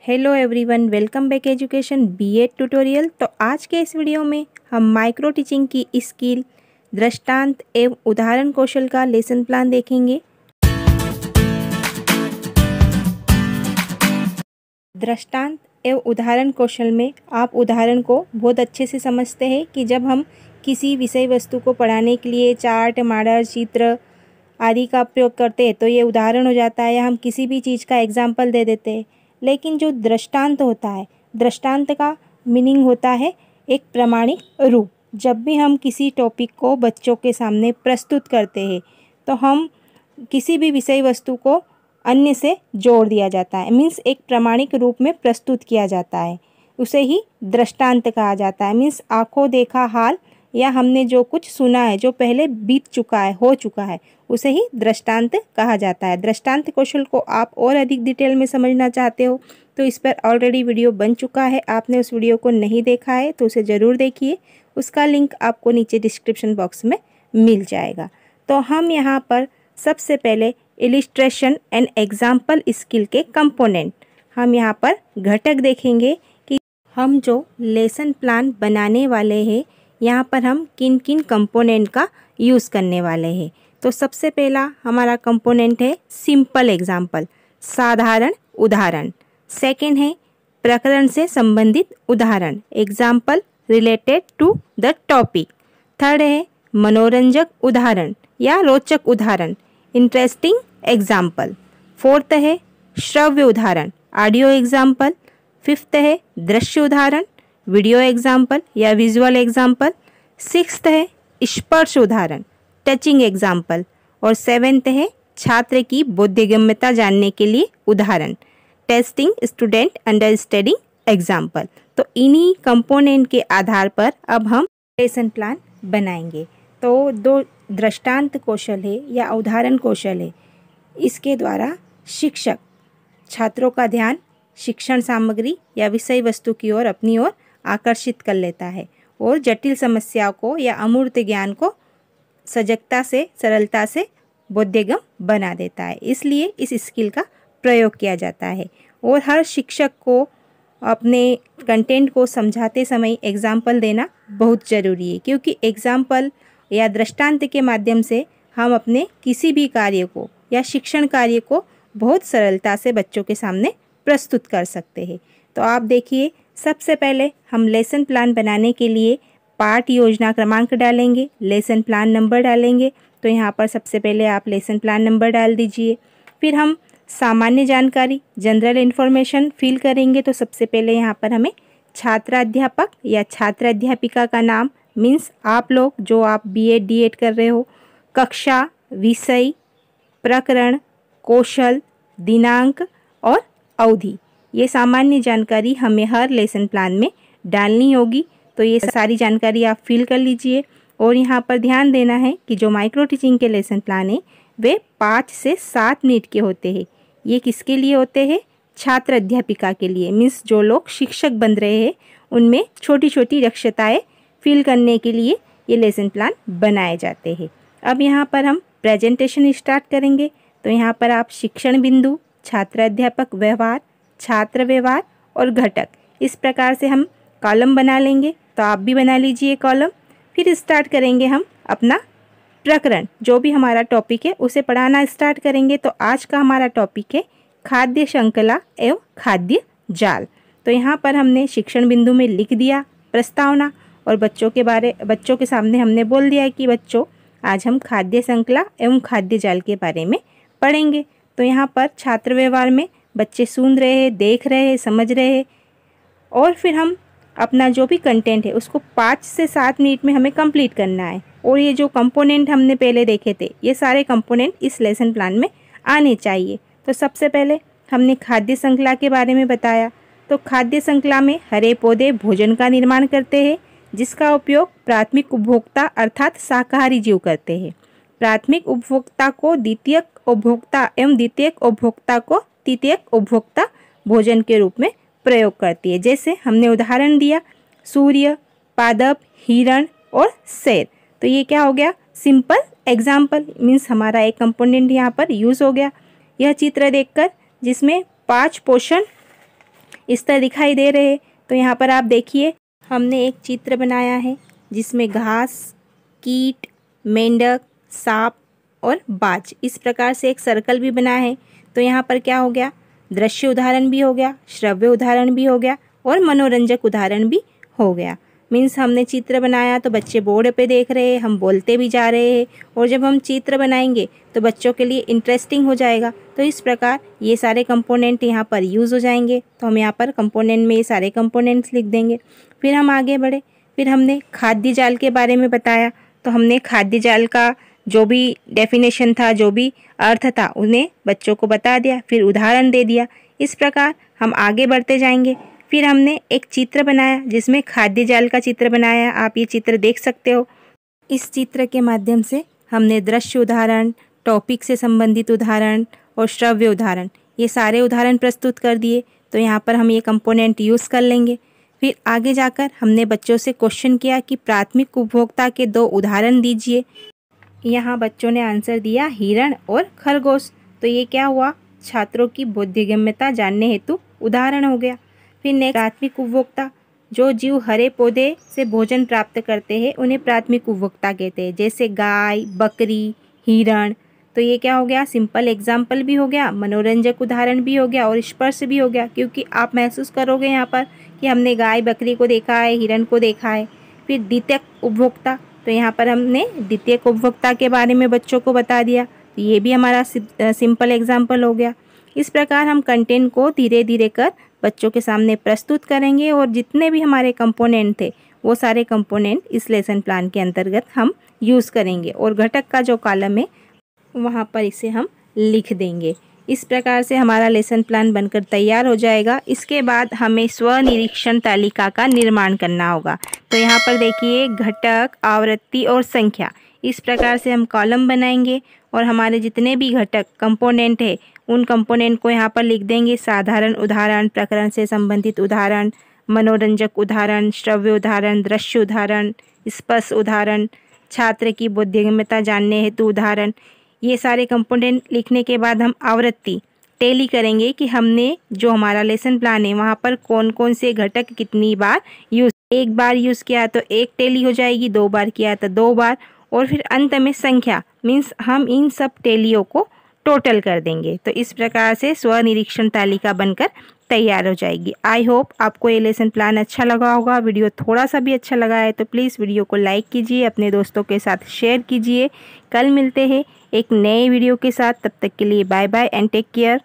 Hello everyone, welcome back education BEd tutorial. तो आज के इस वीडियो में हम माइक्रो टीचिंग की स्किल, दृष्टांत एवं उदाहरण कौशल का लेसन प्लान देखेंगे। दृष्टांत एवं उदाहरण कौशल में आप उदाहरण को बहुत अच्छे से समझते हैं कि जब हम किसी विषय वस्तु को पढ़ाने के लिए चार्ट, मॉडल, चित्र आदि का प्रयोग करते हैं तो ये उदाहरण हो जाता है, या हम किसी भी चीज़ का एग्जाम्पल दे देते हैं। लेकिन जो दृष्टांत होता है, दृष्टांत का मीनिंग होता है एक प्रमाणिक रूप। जब भी हम किसी टॉपिक को बच्चों के सामने प्रस्तुत करते हैं तो हम किसी भी विषय वस्तु को अन्य से जोड़ दिया जाता है, मीन्स एक प्रमाणिक रूप में प्रस्तुत किया जाता है, उसे ही दृष्टांत कहा जाता है। मीन्स आंखों देखा हाल, या हमने जो कुछ सुना है, जो पहले बीत चुका है, हो चुका है, उसे ही दृष्टांत कहा जाता है। दृष्टांत कौशल को आप और अधिक डिटेल में समझना चाहते हो तो इस पर ऑलरेडी वीडियो बन चुका है। आपने उस वीडियो को नहीं देखा है तो उसे ज़रूर देखिए, उसका लिंक आपको नीचे डिस्क्रिप्शन बॉक्स में मिल जाएगा। तो हम यहाँ पर सबसे पहले इलिस्ट्रेशन एंड एग्जाम्पल स्किल के कंपोनेंट, हम यहाँ पर घटक देखेंगे कि हम जो लेसन प्लान बनाने वाले हैं यहाँ पर हम किन किन कंपोनेंट का यूज़ करने वाले हैं। तो सबसे पहला हमारा कंपोनेंट है सिंपल एग्जाम्पल, साधारण उदाहरण। सेकंड है प्रकरण से संबंधित उदाहरण, example related to the topic. Third है मनोरंजक उदाहरण या रोचक उदाहरण, इंटरेस्टिंग एग्जाम्पल। फोर्थ है श्रव्य उदाहरण, ऑडियो एग्जाम्पल। फिफ्थ है दृश्य उदाहरण, वीडियो एग्जाम्पल या विजुअल एग्जाम्पल। सिक्स्थ है स्पर्श उदाहरण, टचिंग एग्जाम्पल। और सेवेंथ है छात्र की बोधगम्यता जानने के लिए उदाहरण, टेस्टिंग स्टूडेंट अंडरस्टैंडिंग एग्जाम्पल। तो इन्हीं कंपोनेंट के आधार पर अब हम लेसन प्लान बनाएंगे। तो दो दृष्टांत कौशल है या उदाहरण कौशल है, इसके द्वारा शिक्षक छात्रों का ध्यान शिक्षण सामग्री या विषय वस्तु की ओर अपनी ओर आकर्षित कर लेता है और जटिल समस्याओं को या अमूर्त ज्ञान को सजगता से, सरलता से बोधगम्य बना देता है। इसलिए इस स्किल का प्रयोग किया जाता है। और हर शिक्षक को अपने कंटेंट को समझाते समय एग्जाम्पल देना बहुत ज़रूरी है, क्योंकि एग्जाम्पल या दृष्टांत के माध्यम से हम अपने किसी भी कार्य को या शिक्षण कार्य को बहुत सरलता से बच्चों के सामने प्रस्तुत कर सकते हैं। तो आप देखिए, सबसे पहले हम लेसन प्लान बनाने के लिए पाठ योजना क्रमांक डालेंगे, लेसन प्लान नंबर डालेंगे। तो यहाँ पर सबसे पहले आप लेसन प्लान नंबर डाल दीजिए। फिर हम सामान्य जानकारी, जनरल इन्फॉर्मेशन फिल करेंगे। तो सबसे पहले यहाँ पर हमें छात्राध्यापक या छात्र अध्यापिका का नाम, मीन्स आप लोग जो आप बीएड डीएड कर रहे हो, कक्षा, विषय, प्रकरण, कौशल, दिनांक और अवधि, ये सामान्य जानकारी हमें हर लेसन प्लान में डालनी होगी। तो ये सारी जानकारी आप फिल कर लीजिए। और यहाँ पर ध्यान देना है कि जो माइक्रो टीचिंग के लेसन प्लान है वे 5 से 7 मिनट के होते हैं। ये किसके लिए होते हैं? छात्र अध्यापिका के लिए, मीन्स जो लोग शिक्षक बन रहे हैं उनमें छोटी छोटी दक्षताएँ फिल करने के लिए ये लेसन प्लान बनाए जाते हैं। अब यहाँ पर हम प्रेजेंटेशन स्टार्ट करेंगे। तो यहाँ पर आप शिक्षण बिंदु, छात्र अध्यापक व्यवहार, छात्र व्यवहार और घटक, इस प्रकार से हम कॉलम बना लेंगे। तो आप भी बना लीजिए कॉलम। फिर स्टार्ट करेंगे हम अपना प्रकरण, जो भी हमारा टॉपिक है उसे पढ़ाना स्टार्ट करेंगे। तो आज का हमारा टॉपिक है खाद्य श्रृंखला एवं खाद्य जाल। तो यहाँ पर हमने शिक्षण बिंदु में लिख दिया प्रस्तावना, और बच्चों के सामने हमने बोल दिया कि बच्चों आज हम खाद्य श्रृंखला एवं खाद्य जाल के बारे में पढ़ेंगे। तो यहाँ पर छात्र व्यवहार में बच्चे सुन रहे हैं, देख रहे हैं, समझ रहे हैं, और फिर हम अपना जो भी कंटेंट है उसको 5 से 7 मिनट में हमें कंप्लीट करना है। और ये जो कंपोनेंट हमने पहले देखे थे, ये सारे कंपोनेंट इस लेसन प्लान में आने चाहिए। तो सबसे पहले हमने खाद्य श्रृंखला के बारे में बताया। तो खाद्य श्रृंखला में हरे पौधे भोजन का निर्माण करते हैं, जिसका उपयोग प्राथमिक उपभोक्ता अर्थात शाकाहारी जीव करते हैं। प्राथमिक उपभोक्ता को द्वितीयक उपभोक्ता एवं द्वितीयक उपभोक्ता को तृतीयक उपभोक्ता भोजन के रूप में प्रयोग करती है। जैसे हमने उदाहरण दिया सूर्य, पादप, हिरण और शेर। तो ये क्या हो गया? सिंपल एग्जाम्पल, मीन्स हमारा एक कंपोनेंट यहाँ पर यूज़ हो गया। यह चित्र देखकर जिसमें 5 पोषण इस तरह दिखाई दे रहे हैं। तो यहाँ पर आप देखिए हमने एक चित्र बनाया है जिसमें घास, कीट, मेंढक, सांप और बाज इस प्रकार से एक सर्कल भी बना है। तो यहाँ पर क्या हो गया, दृश्य उदाहरण भी हो गया, श्रव्य उदाहरण भी हो गया और मनोरंजक उदाहरण भी हो गया। मीन्स हमने चित्र बनाया तो बच्चे बोर्ड पे देख रहे हैं, हम बोलते भी जा रहे हैं, और जब हम चित्र बनाएंगे तो बच्चों के लिए इंटरेस्टिंग हो जाएगा। तो इस प्रकार ये सारे कंपोनेंट यहाँ पर यूज़ हो जाएंगे। तो हम यहाँ पर कंपोनेंट में ये सारे कंपोनेंट्स लिख देंगे। फिर हम आगे बढ़े, फिर हमने खाद्य जाल के बारे में बताया। तो हमने खाद्य जाल का जो भी डेफिनेशन था, जो भी अर्थ था, उन्हें बच्चों को बता दिया, फिर उदाहरण दे दिया। इस प्रकार हम आगे बढ़ते जाएंगे। फिर हमने एक चित्र बनाया जिसमें खाद्य जाल का चित्र बनाया। आप ये चित्र देख सकते हो। इस चित्र के माध्यम से हमने दृश्य उदाहरण, टॉपिक से संबंधित उदाहरण और श्रव्य उदाहरण, ये सारे उदाहरण प्रस्तुत कर दिए। तो यहाँ पर हम ये कंपोनेंट यूज़ कर लेंगे। फिर आगे जाकर हमने बच्चों से क्वेश्चन किया कि प्राथमिक उपभोक्ता के 2 उदाहरण दीजिए। यहाँ बच्चों ने आंसर दिया हिरण और खरगोश। तो ये क्या हुआ, छात्रों की बोधगम्यता जानने हेतु उदाहरण हो गया। फिर नेक्स्ट, प्राथमिक उपभोक्ता, जो जीव हरे पौधे से भोजन प्राप्त करते हैं उन्हें प्राथमिक उपभोक्ता कहते हैं, जैसे गाय, बकरी, हिरण। तो ये क्या हो गया, सिंपल एग्जाम्पल भी हो गया, मनोरंजक उदाहरण भी हो गया और स्पर्श भी हो गया, क्योंकि आप महसूस करोगे यहाँ पर कि हमने गाय बकरी को देखा है, हिरण को देखा है। फिर द्वितीयक उपभोक्ता, तो यहाँ पर हमने द्वितीयक उपभोक्ता के बारे में बच्चों को बता दिया। ये भी हमारा सिंपल एग्जाम्पल हो गया। इस प्रकार हम कंटेंट को धीरे धीरे कर बच्चों के सामने प्रस्तुत करेंगे और जितने भी हमारे कंपोनेंट थे वो सारे कंपोनेंट इस लेसन प्लान के अंतर्गत हम यूज़ करेंगे और घटक का जो कॉलम है वहाँ पर इसे हम लिख देंगे। इस प्रकार से हमारा लेसन प्लान बनकर तैयार हो जाएगा। इसके बाद हमें स्वनिरीक्षण तालिका का निर्माण करना होगा। तो यहाँ पर देखिए घटक, आवृत्ति और संख्या, इस प्रकार से हम कॉलम बनाएंगे और हमारे जितने भी घटक कंपोनेंट है उन कंपोनेंट को यहाँ पर लिख देंगे। साधारण उदाहरण, प्रकरण से संबंधित उदाहरण, मनोरंजक उदाहरण, श्रव्य उदाहरण, दृश्य उदाहरण, स्पर्श उदाहरण, छात्र की बोधगम्यता जानने हेतु उदाहरण। ये सारे कंपोनेंट लिखने के बाद हम आवृत्ति टैली करेंगे कि हमने जो हमारा लेसन प्लान है वहाँ पर कौन कौन से घटक कितनी बार यूज़, एक बार यूज़ किया तो 1 टैली हो जाएगी, 2 बार किया तो 2 बार, और फिर अंत में संख्या, मीन्स हम इन सब टैलियों को टोटल कर देंगे। तो इस प्रकार से स्वनिरीक्षण तालिका बनकर तैयार हो जाएगी। आई होप आपको ये लेसन प्लान अच्छा लगा होगा। वीडियो थोड़ा सा भी अच्छा लगा है तो प्लीज़ वीडियो को लाइक कीजिए, अपने दोस्तों के साथ शेयर कीजिए। कल मिलते हैं एक नए वीडियो के साथ, तब तक के लिए bye bye and take care.